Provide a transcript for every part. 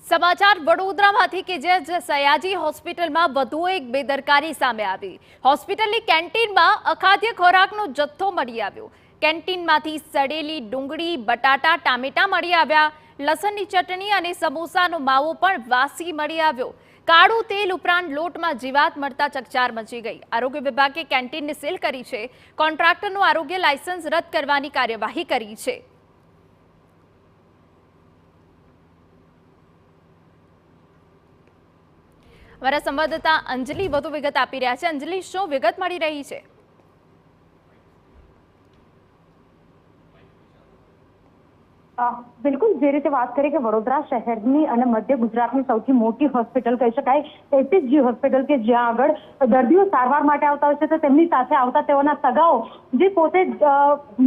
સમાચાર વડોદરામાંથી કે જે સયાજી હોસ્પિટલમાં વધુ એક બેદરકારી સામે આવી। હોસ્પિટલની કેન્ટીનમાં અખાદ્ય ખોરાકનો જથ્થો મળી આવ્યો। કેન્ટીનમાંથી સડેલી ડુંગળી, બટાટા, ટામેટા મળી આવ્યા। લસણની ચટણી અને સમોસાનો માવો પણ વાસી મળી આવ્યો। કાળું તેલ ઉપરાંત લોટમાં જીવાત મળતા ચકચાર મચી ગઈ। આરોગ્ય વિભાગે કેન્ટીનને સીલ કરી છે। કોન્ટ્રાક્ટરનું આરોગ્ય લાયસન્સ રદ કરવાની કાર્યવાહી કરી છે। हमारा संवाददाता अंजलि વધુ વિગત આપી રહ્યા છે। अंजलि, શું વિગત મળી રહી છે? બિલકુલ, જે રીતે વાત કરીએ કે વડોદરા શહેરની અને મધ્ય ગુજરાતની સૌથી મોટી હોસ્પિટલ કહી શકાય એસએસજી હોસ્પિટલ, કે જ્યાં આગળ દર્દીઓ સારવાર માટે આવતા હોય છે તો તેમની સાથે આવતા તેઓના સગાઓ જે પોતે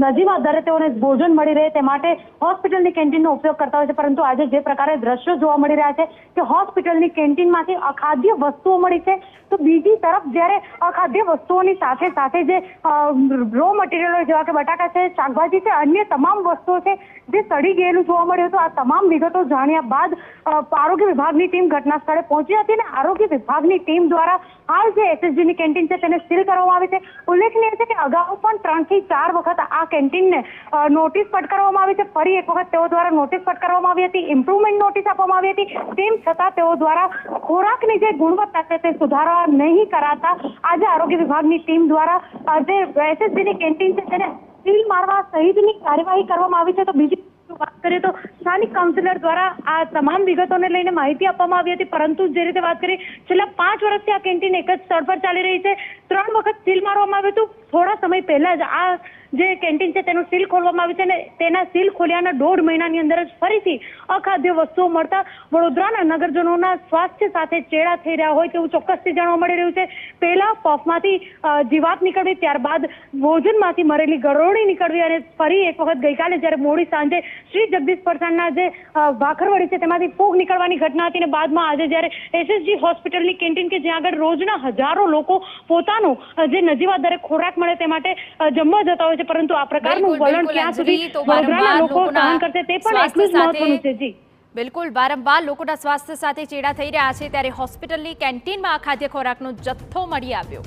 નજીવા દરે તેઓને ભોજન મળી રહે તે માટે હોસ્પિટલની કેન્ટીનનો ઉપયોગ કરતા હોય છે। પરંતુ આજે જે પ્રકારે દ્રશ્યો જોવા મળી રહ્યા છે કે હોસ્પિટલની કેન્ટીનમાંથી અખાદ્ય વસ્તુઓ મળી છે, તો બીજી તરફ જ્યારે અખાદ્ય વસ્તુઓની સાથે સાથે જે રો મટીરિયલો જેવા કે બટાકા છે, શાકભાજી છે, અન્ય તમામ વસ્તુઓ છે જે સડી ગયેલું જોવા મળ્યું હતું। આ તમામ વિગતો જાણ્યા બાદ આરોગ્ય વિભાગની ટીમ ઘટના સ્થળે પહોંચી હતી અને આરોગ્ય વિભાગની ટીમ દ્વારા હાલ જે એસએસજીની કેન્ટીન છે તેને સીલ કરવામાં આવી છે। ઉલ્લેખનીય છે કે અગાઉ પણ 3 થી 4 વખત આ કેન્ટીનને નોટિસ ફટકારવામાં આવી છે। ફરી એક વખત તેઓ દ્વારા નોટિસ ફટકારવામાં આવી હતી, ઇમ્પ્રુવમેન્ટ નોટિસ આપવામાં આવી હતી। તેમ છતાં તેઓ દ્વારા ખોરાકની જે ગુણવત્તા છે તે સુધારવા નહીં કરાતા આજે આરોગ્ય વિભાગની ટીમ દ્વારા જે એસએસજીની કેન્ટીન છે તેને સીલ મારવા સહિતની કાર્યવાહી કરવામાં આવી છે। તો બીજી વાત કરીએ તો સ્થાનિક કાઉન્સિલર દ્વારા આ તમામ વિગતોને લઈને માહિતી આપવામાં આવી હતી, પરંતુ જે રીતે વાત કરીએ છેલ્લા 5 વર્ષથી આ કેન્ટીન એક જ સ્થળ પર ચાલી રહી છે। 3 વખત સીલ મારવામાં આવ્યું હતું। થોડા સમય પહેલા જ આ જે કેન્ટીન છે તેનું સીલ ખોલવામાં આવ્યું છે અને તેના સીલ ખોલ્યાના 1.5 મહિનાની અંદર જ ફરીથી અખાદ્ય વસ્તુઓ મળતા વડોદરાના નગરજનોના સ્વાસ્થ્ય સાથે ચેડા થઈ રહ્યા હોય તેવું ચોક્કસથી જાણવા મળી રહ્યું છે। પહેલા પફમાંથી જીવાત નીકળવી, ત્યારબાદ ભોજનમાંથી મરેલી ગરોળી નીકળવી અને ફરી એક વખત ગઈકાલે જ્યારે મોડી સાંજે શ્રી જગદીશ પરસાણના જે ભાખરવડી છે તેમાંથી ફૂગ નીકળવાની ઘટના હતી અને બાદમાં આજે જ્યારે એસએસજી હોસ્પિટલની કેન્ટીન કે જ્યાં આગળ રોજના હજારો લોકો પોતાનું જે નજીવા દરે ખોરાક મળે તે માટે જમવા જતા હોય છે, પરંતુ આ પ્રકારનું વલણ ક્યાં સુધી વડોદરાના લોકો સહન કરશે તે પણ એટલું જ મહત્વનું છે। જી બિલકુલ, વારંવાર લોકોના સ્વાસ્થ્ય સાથે ચેડા થઈ રહ્યા છે ત્યારે હોસ્પિટલની કેન્ટીનમાં અખાદ્ય ખોરાકનો જથ્થો મળી આવ્યો।